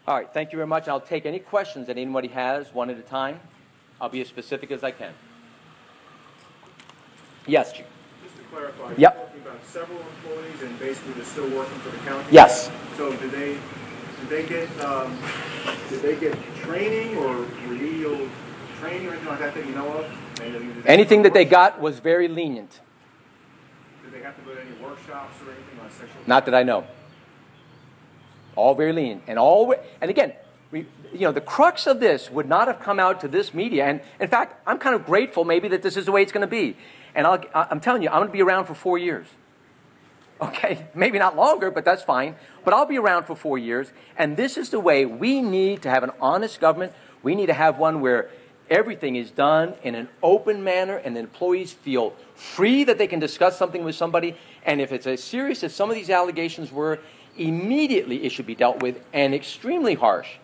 All right, thank you very much. I'll take any questions that anybody has, one at a time. I'll be as specific as I can. Yes, Chief. Just to clarify, Yep. you're talking about several employees and basically they're still working for the county? Yes. So did they get training or remedial training or anything like that that you know of? Anything that they got was very lenient. Did they have to go to any workshops or anything on sexual? Not that I know. All very lenient. And again, the crux of this would not have come out to this media. And in fact, I'm kind of grateful maybe that this is the way it's going to be. And I'm telling you, I'm going to be around for 4 years. Okay, maybe not longer, but that's fine. But I'll be around for 4 years. And this is the way we need to have an honest government. We need to have one where everything is done in an open manner and the employees feel free that they can discuss something with somebody. And if it's as serious as some of these allegations were, immediately it should be dealt with and extremely harsh.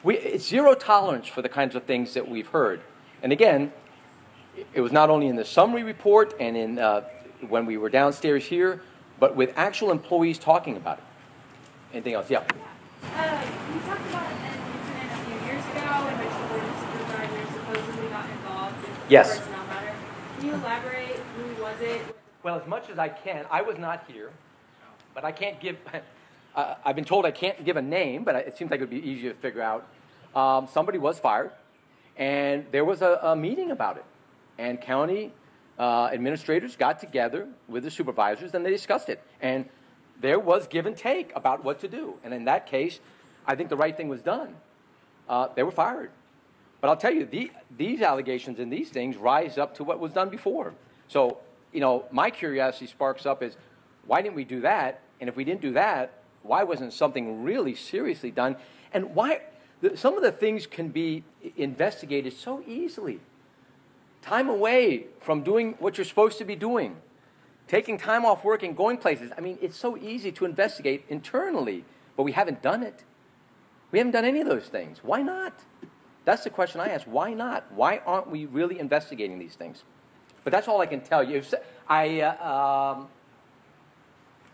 It's zero tolerance for the kinds of things that we've heard. And again, it was not only in the summary report and in when we were downstairs here, but with actual employees talking about it. Anything else? Yeah. You talked about an incident a few years ago in which the board of supervisors supposedly got involved in a Yes. personnel matter. Can you elaborate? Who was it? Well, as much as I can. I was not here, but I can't give... I've been told I can't give a name, but it seems like it would be easier to figure out. Somebody was fired, and there was a meeting about it. And county administrators got together with the supervisors, and they discussed it. And there was give and take about what to do. And in that case, I think the right thing was done. They were fired. But I'll tell you, these allegations and these things rise up to what was done before. So, my curiosity sparks up is, why didn't we do that? And if we didn't do that, why wasn't something really seriously done? And why some of the things can be investigated so easily. Time away from doing what you're supposed to be doing. Taking time off work and going places. I mean, it's so easy to investigate internally, but we haven't done it. We haven't done any of those things. Why not? That's the question I ask. Why not? Why aren't we really investigating these things? But that's all I can tell you.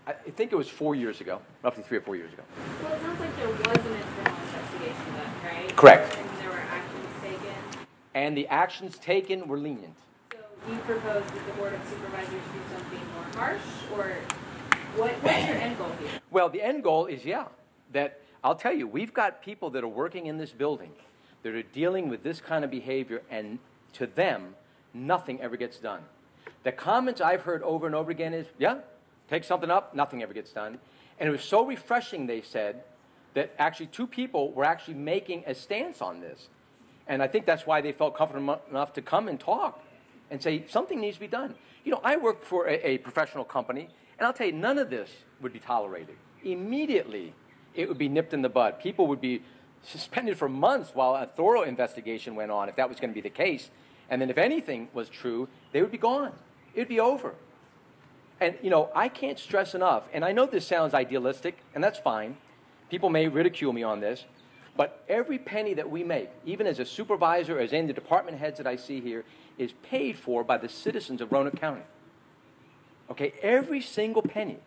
I think it was 4 years ago, roughly 3 or 4 years ago. Well, it sounds like there was an internal investigation done, right? Correct. And there were actions taken. And the actions taken were lenient. So you propose that the board of supervisors do something more harsh, or what's your end goal here? Well, the end goal is, that I'll tell you, we've got people that are working in this building that are dealing with this kind of behavior, and to them, nothing ever gets done. The comments I've heard over and over again is, take something up, nothing ever gets done. And it was so refreshing, they said, that actually 2 people were actually making a stance on this. And I think that's why they felt comfortable enough to come and talk and say, something needs to be done. I work for a professional company, and I'll tell you, none of this would be tolerated. Immediately, it would be nipped in the bud. People would be suspended for months while a thorough investigation went on, if that was going to be the case. And then if anything was true, they would be gone. It would be over. And, I can't stress enough, and I know this sounds idealistic, and that's fine. People may ridicule me on this, but every penny that we make, even as a supervisor, as any of the department heads that I see here, is paid for by the citizens of Roanoke County. Okay, every single penny.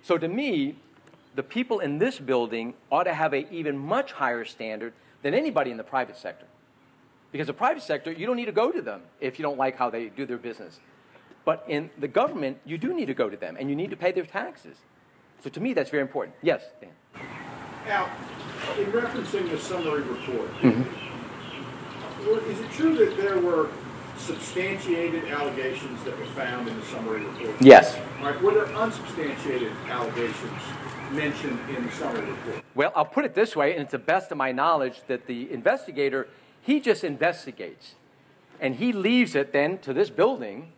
So to me, the people in this building ought to have an even much higher standard than anybody in the private sector. Because the private sector, you don't need to go to them if you don't like how they do their business. But in the government, you do need to go to them, and you need to pay their taxes. So to me, that's very important. Yes, Dan? Now, in referencing the summary report, Mm-hmm. is it true that there were substantiated allegations that were found in the summary report? Yes. All right, were there unsubstantiated allegations mentioned in the summary report? Well, I'll put it this way, and it's the best of my knowledge, that the investigator, he just investigates. And he leaves it then to this building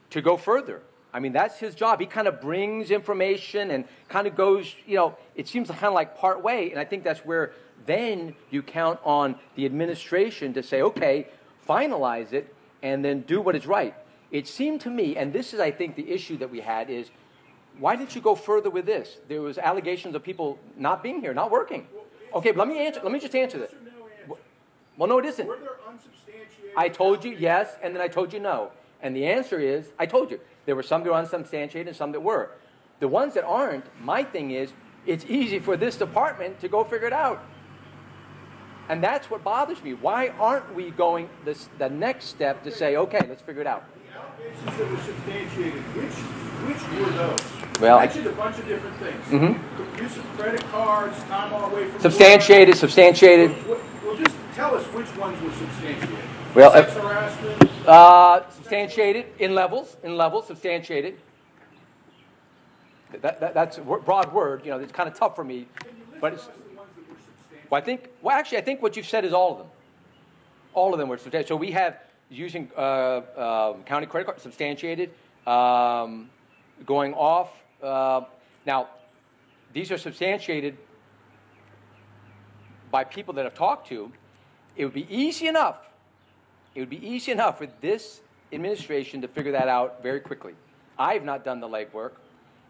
to go further. I mean, that's his job. He kind of brings information and kind of goes, it seems kind of like part way. And I think that's where then you count on the administration to say, okay, finalize it and then do what is right. It seemed to me, and this is, I think, the issue that we had is, why didn't you go further with this? There was allegations of people not being here, not working. Okay, but let me just answer this. Well, no, it isn't. Were there unsubstantiated? I told you yes, and then I told you no. And the answer is, I told you, there were some that were unsubstantiated and some that were. The ones that aren't, my thing is, it's easy for this department to go figure it out. And that's what bothers me. Why aren't we going the next step to say, okay, let's figure it out? The allegations that were substantiated, which were those? Well, You mentioned a bunch of different things. Mm-hmm. Use of credit cards, time away from Substantiated, substantiated. Well, just tell us which ones were substantiated. Well, sex harassment. Substantiated in levels, substantiated. That's a broad word. You know, it's kind of tough for me, but it's. Well, I think what you've said is all of them. All of them were substantiated. So we have using county credit card substantiated, going off. Now, these are substantiated by people that I've talked to. It would be easy enough. It would be easy enough for this administration to figure that out very quickly. I've not done the legwork,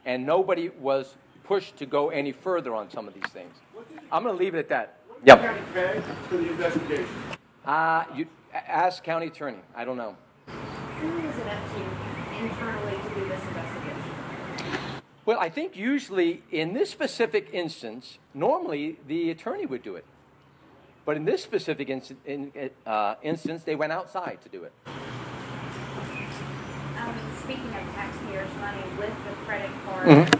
and nobody was pushed to go any further on some of these things. I'm going to leave it at that. What did the county pay for the investigation? You ask county attorney. I don't know. Who is it up to internally to do this investigation? Well, I think usually in this specific instance, normally the attorney would do it. But in this specific instance, they went outside to do it. Speaking of taxpayers' money with the credit card misuse,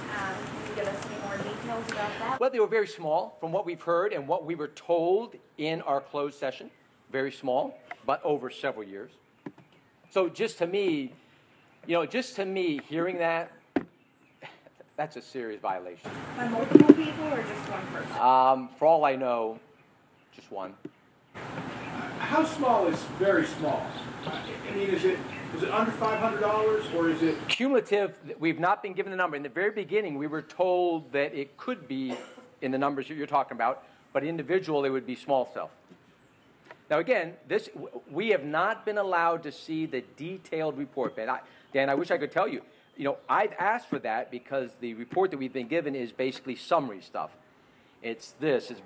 can you give us any more details about that? Well, they were very small from what we've heard and what we were told in our closed session. Very small, but over several years. So just to me, hearing that, that's a serious violation. By multiple people or just one person? For all I know, just one. How small is very small? I mean, is it under $500 or is it Cumulative? We've not been given the number. In the very beginning, we were told that it could be in the numbers that you're talking about, but individual, it would be small stuff. Now, again, we have not been allowed to see the detailed report. Dan, I wish I could tell you. You know, I've asked for that because the report that we've been given is basically summary stuff. It's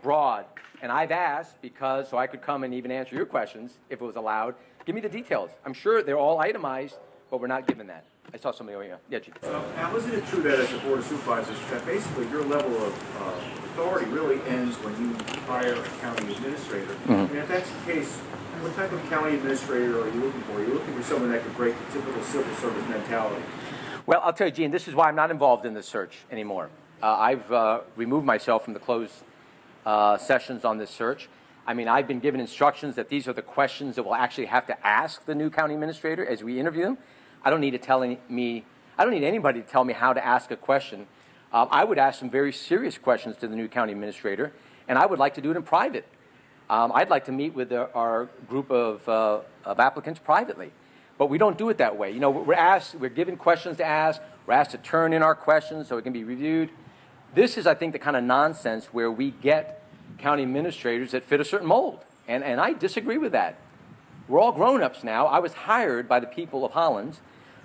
broad. And I've asked because, so I could come and even answer your questions if it was allowed. Give me the details. I'm sure they're all itemized, but we're not given that. I saw somebody over here. Yeah, Chief. Now, isn't it true that as a Board of Supervisors, that basically your level of authority really ends when you hire a county administrator? And if that's the case, what type of county administrator are you looking for? Are you looking for someone that could break the typical civil service mentality? Well, I'll tell you, Gene, this is why I'm not involved in this search anymore. I've removed myself from the closed sessions on this search. I mean, I've been given instructions that these are the questions that we'll actually have to ask the new county administrator as we interview them. I don't need anybody to tell me how to ask a question. I would ask some very serious questions to the new county administrator, and I would like to do it in private. I'd like to meet with our group of applicants privately. But we don't do it that way. You know, we're given questions to ask. We're asked to turn in our questions so it can be reviewed. This is, I think, the kind of nonsense where we get county administrators that fit a certain mold. And I disagree with that. We're all grown-ups now. I was hired by the people of Holland,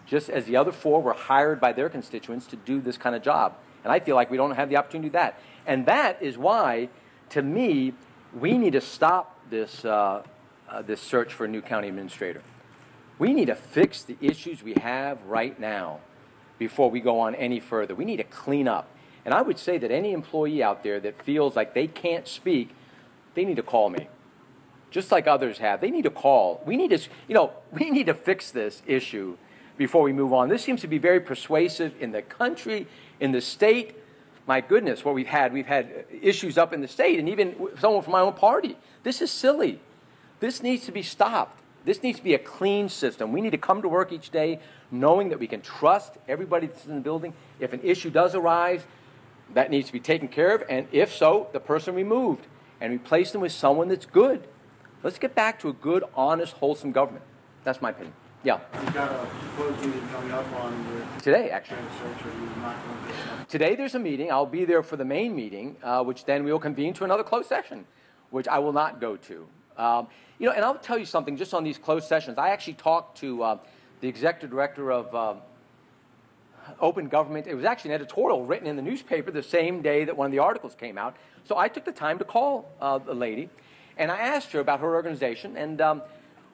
just as the other four were hired by their constituents to do this kind of job. And I feel like we don't have the opportunity to do that. And that is why, to me, we need to stop this, this search for a new county administrator. We need to fix the issues we have right now before we go on any further. We need to clean up. And I would say that any employee out there that feels like they can't speak, they need to call me. Just like others have. They need to call. We need to fix this issue before we move on. This seems to be very persuasive in the country, in the state. My goodness, what we've had issues up in the state, and even someone from my own party. This is silly. This needs to be stopped. This needs to be a clean system. We need to come to work each day knowing that we can trust everybody that's in the building. If an issue does arise, that needs to be taken care of, and if so, the person removed and replace them with someone that's good. Let's get back to a good, honest, wholesome government. That's my opinion. Yeah. You've got a closed meeting coming up on today, actually. search, or you're not going to this Today there's a meeting. I'll be there for the main meeting, which then we will convene to another closed session, which I will not go to. And I'll tell you something just on these closed sessions. I actually talked to the executive director of Open Government. It was actually an editorial written in the newspaper the same day that one of the articles came out. So I took the time to call the lady, and I asked her about her organization, and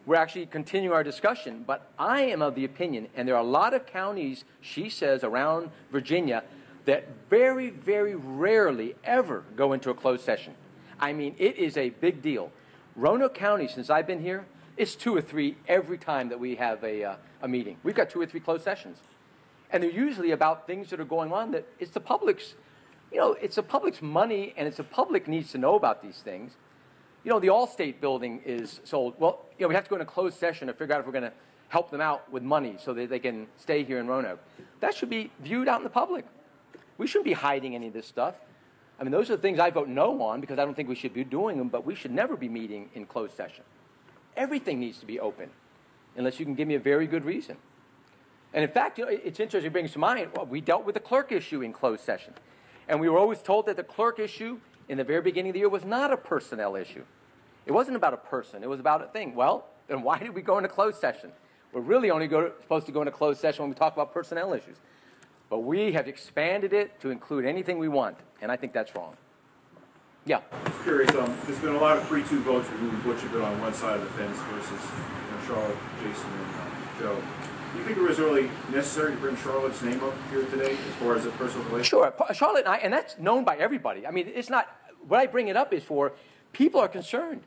we're actually continuing our discussion. But I am of the opinion, and there are a lot of counties, she says, around Virginia that very, very rarely ever go into a closed session. I mean, it is a big deal. Roanoke County, since I've been here, it's 2 or 3 every time that we have a meeting. We've got 2 or 3 closed sessions. And they're usually about things that are going on that it's the public's, it's the public's money, and it's the public needs to know about these things. The Allstate building is sold. Well, we have to go in a closed session to figure out if we're going to help them out with money so that they can stay here in Roanoke. That should be viewed out in the public. We shouldn't be hiding any of this stuff. I mean, those are the things I vote no on because I don't think we should be doing them, but we should never be meeting in closed session. Everything needs to be open, unless you can give me a very good reason. And in fact, it's interesting, it brings to mind, we dealt with the clerk issue in closed session. And we were always told that the clerk issue in the very beginning of the year was not a personnel issue. It wasn't about a person, it was about a thing. Well, then why did we go into closed session? We're really only supposed to go into closed session when we talk about personnel issues. But we have expanded it to include anything we want, and I think that's wrong. Yeah? I'm curious, there's been a lot of 3-2 votes for moving Butch a bit on one side of the fence versus Charlotte, Jason, and Joe. Do you think it was really necessary to bring Charlotte's name up here today as far as a personal relationship? Sure. Charlotte and I, and that's known by everybody. I mean, it's not, what I bring it up is for people are concerned.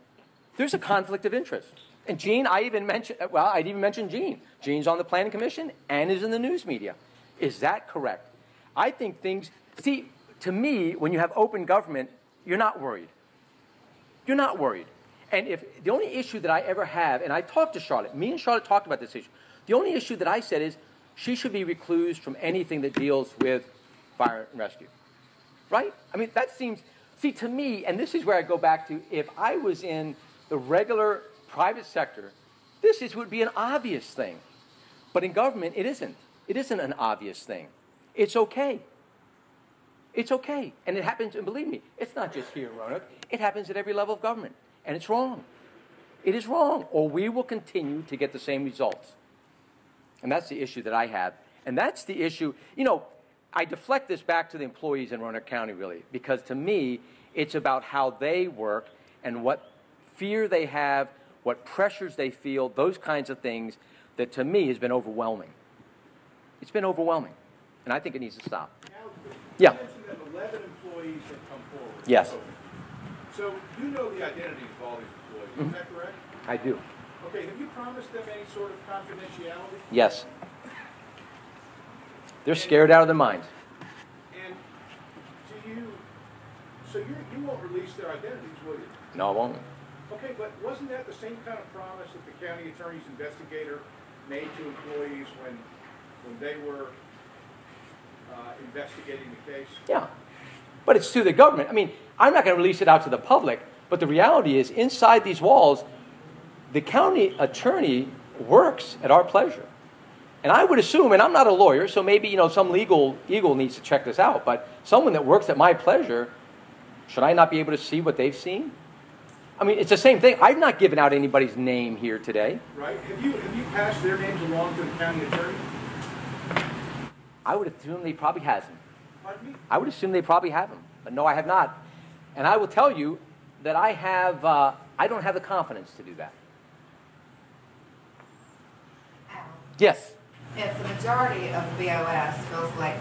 There's a conflict of interest. And Gene, I'd even mention Gene. Gene's on the Planning Commission and is in the news media. Is that correct? I think to me, when you have open government, you're not worried. You're not worried. And if the only issue that I ever have, and I talked to Charlotte, me and Charlotte talked about this issue, the only issue that I said is she should be reclused from anything that deals with fire and rescue. Right? I mean, that seems, to me, and this is where I go back to, if I was in the regular private sector, would be an obvious thing. But in government, it isn't. It isn't an obvious thing. It's okay. It's okay. And it happens, and believe me, it's not just here in Roanoke. It happens at every level of government. And it's wrong. It is wrong. Or we will continue to get the same results. And that's the issue that I have. And that's the issue, I deflect this back to the employees in Roanoke County, really, because to me, it's about how they work and what fear they have, what pressures they feel, those kinds of things that to me has been overwhelming. It's been overwhelming, and I think it needs to stop. Now, you mentioned that 11 employees have come forward. Yes. So you know the identities of all these employees, is that correct? I do. Okay, have you promised them any sort of confidentiality? Yes. They're scared out of their minds. And so you won't release their identities, will you? No, I won't. Okay, but wasn't that the same kind of promise that the county attorney's investigator made to employees when they were investigating the case? Yeah. But it's to the government. I mean, I'm not going to release it out to the public, but the reality is inside these walls, the county attorney works at our pleasure. And I would assume, and I'm not a lawyer, so maybe, some legal eagle needs to check this out, but someone that works at my pleasure, should I not be able to see what they've seen? I mean, it's the same thing. I've not given out anybody's name here today. Right. Have you passed their names along to the county attorney? I would assume they probably hasn't. Pardon me? I would assume they probably haven't. But no, I have not. And I will tell you that I don't have the confidence to do that. Yes? If the majority of the BOS feels like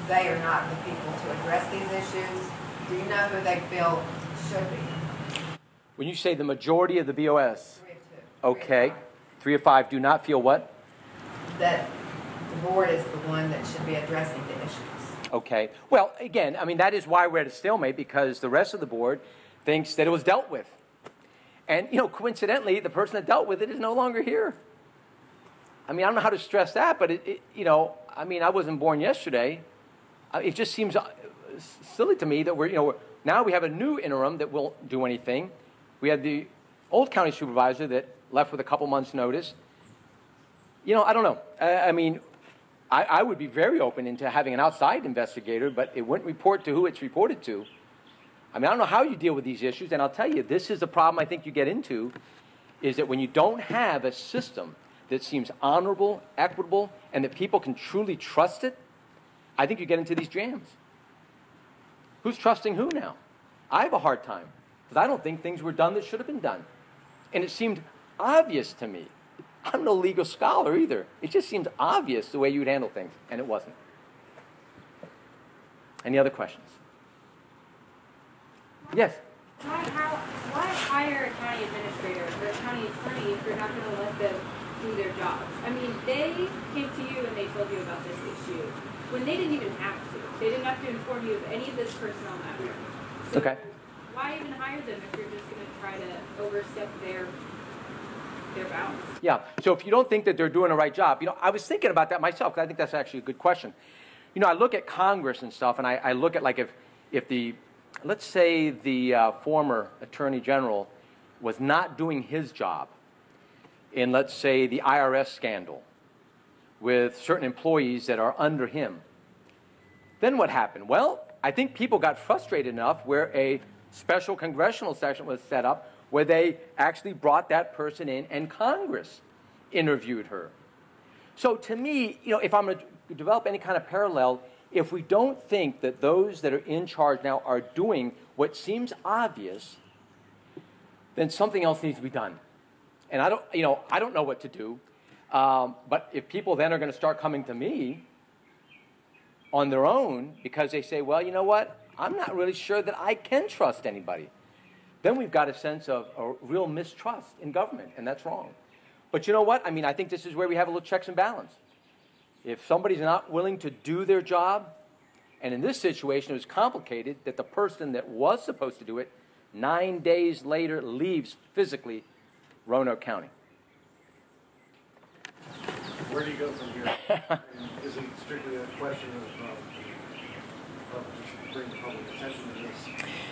they are not the people to address these issues, do you know who they feel should be? When you say the majority of the BOS, 3 of 2. okay, 3 of 5 do not feel what? That the board is the one that should be addressing the issues. Okay. Well, again, I mean, that is why we're at a stalemate, because the rest of the board thinks that it was dealt with. And, coincidentally, the person that dealt with it is no longer here. I mean, I don't know how to stress that, but, I wasn't born yesterday. It just seems silly to me that now we have a new interim that won't do anything. We had the old county supervisor that left with a couple months' notice. I don't know. I would be very open into having an outside investigator, but it wouldn't report to who it's reported to. I don't know how you deal with these issues, and I'll tell you, this is the problem I think you get into, is that when you don't have a system that seems honorable, equitable, and that people can truly trust it, I think you get into these jams. Who's trusting who now? I have a hard time, because I don't think things were done that should have been done. And it seemed obvious to me. I'm no legal scholar either. It just seemed obvious the way you'd handle things, and it wasn't. Any other questions? Yes? How hire a county administrator or a county attorney if you're not going to let them do their jobs? I mean, they came to you and they told you about this issue when they didn't even have to. They didn't have to inform you of any of this personnel matter. So Okay. why even hire them if you're just going to try to overstep their bounds? Yeah. So if you don't think that they're doing the right job, I was thinking about that myself, because I think that's actually a good question. I look at Congress and stuff, and I look at, like, if the, let's say the former Attorney General was not doing his job in, let's say, the IRS scandal with certain employees that are under him, then what happened? Well, I think people got frustrated enough where a special congressional session was set up where they actually brought that person in and Congress interviewed her. So to me, if I'm going to develop any kind of parallel, if we don't think that those that are in charge now are doing what seems obvious, then something else needs to be done. And I don't know what to do. But if people then are going to start coming to me on their own because they say, well, you know what? I'm not really sure that I can trust anybody. Then we've got a sense of a real mistrust in government, and that's wrong. But you know what? I mean, I think this is where we have a little checks and balance. If somebody's not willing to do their job, and in this situation it was complicated that the person that was supposed to do it 9 days later leaves physically Roanoke County. Where do you go from here? Is it strictly a question of just bringing public attention to this?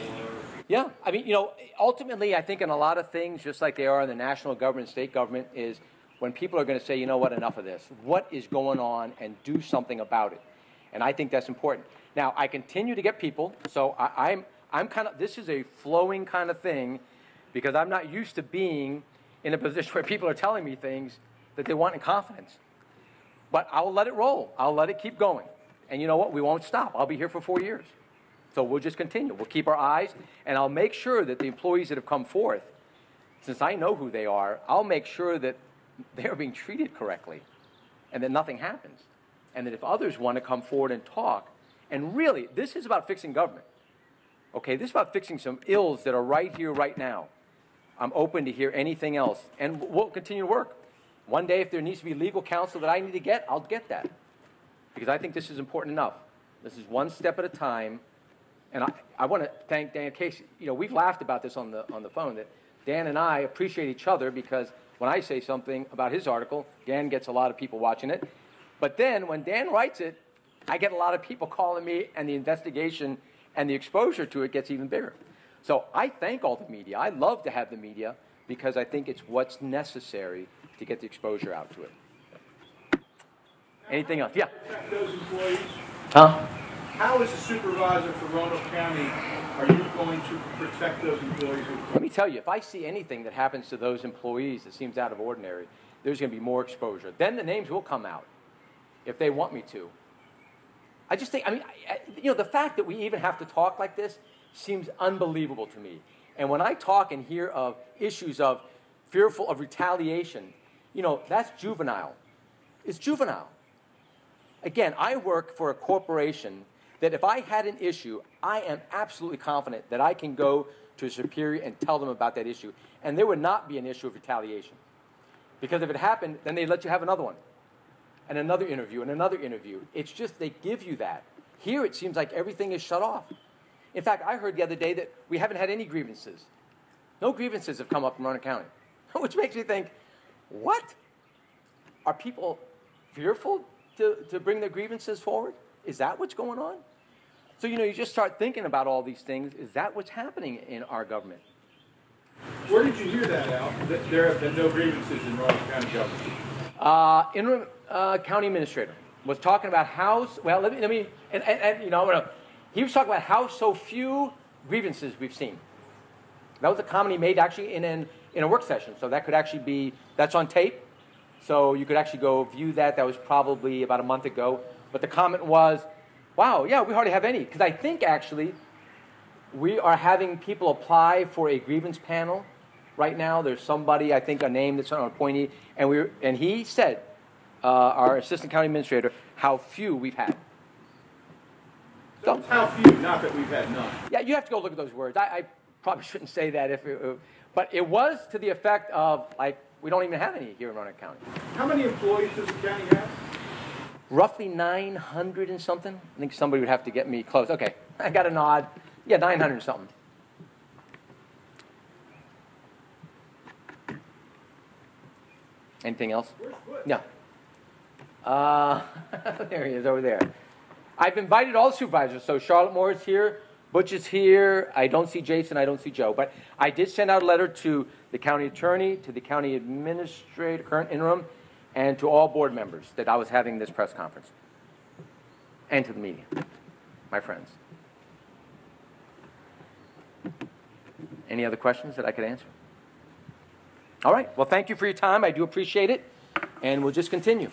Or? Yeah, I mean, ultimately, I think in a lot of things, just like they are in the national government, state government, is when people are going to say, you know what, enough of this. What is going on, and do something about it. And I think that's important. Now, I continue to get people, so I'm kind of, this is a flowing kind of thing, because I'm not used to being in a position where people are telling me things that they want in confidence. But I'll let it roll. I'll let it keep going. And you know what? We won't stop. I'll be here for 4 years. So we'll just continue. We'll keep our eyes, and I'll make sure that the employees that have come forth, since I know who they are, I'll make sure that they're being treated correctly and that nothing happens. And that if others want to come forward and talk, and really, this is about fixing government. Okay, this is about fixing some ills that are right here, right now. I'm open to hear anything else, and we'll continue to work. One day, if there needs to be legal counsel that I need to get, I'll get that. Because I think this is important enough. This is one step at a time. And I want to thank Dan Casey. We've laughed about this on the phone, that Dan and I appreciate each other, because when I say something about his article, Dan gets a lot of people watching it. But then when Dan writes it, I get a lot of people calling me, and the investigation and the exposure to it gets even bigger. So I thank all the media. I love to have the media, because I think it's what's necessary to get the exposure out to it. Anything else? Yeah. Those employees, Huh? how is the supervisor for Roanoke County, are you going to protect those employees? Let me tell you, if I see anything that happens to those employees that seems out of ordinary, there's going to be more exposure. Then the names will come out if they want me to. I just think, the fact that we even have to talk like this seems unbelievable to me. And when I talk and hear of issues of fearful of retaliation, that's juvenile. It's juvenile. Again, I work for a corporation that if I had an issue, I am absolutely confident that I can go to a superior and tell them about that issue. And there would not be an issue of retaliation. Because if it happened, then they'd let you have another one. And another interview, and another interview. It's just they give you that. Here it seems like everything is shut off. In fact, I heard the other day that we haven't had any grievances. No grievances have come up from Roanoke County. Which makes me think, what? Are people fearful to bring their grievances forward? Is that what's going on? So, you just start thinking about all these things. Is that what's happening in our government? Where did you hear that, Al? That there have been no grievances in Roanoke County government? Interim county administrator was talking about how, well, let me he was talking about how so few grievances we've seen. That was a comment he made actually in a work session. So that could actually be, that's on tape. So you could actually go view that. That was probably about a month ago. But the comment was, wow, yeah, we hardly have any. Because I think actually we are having people apply for a grievance panel right now. There's somebody, I think, a name that's an appointee. And he said, our assistant county administrator, how few we've had. So how few, not that we've had none. Yeah, you have to go look at those words. probably shouldn't say that but it was to the effect of, like, we don't even have any here in Roanoke County. How many employees does the county have? Roughly 900 and something. I think somebody would have to get me close. Okay, I got a nod. Yeah, 900 and something. Anything else? Where's Foot? No. There he is over there. I've invited all the supervisors. So Charlotte Moore is here. Butch is here. I don't see Jason. I don't see Joe. But I did send out a letter to the county attorney, to the county administrator, current interim, and to all board members that I was having this press conference. And to the media, my friends. Any other questions that I could answer? All right. Well, thank you for your time. I do appreciate it. And we'll just continue.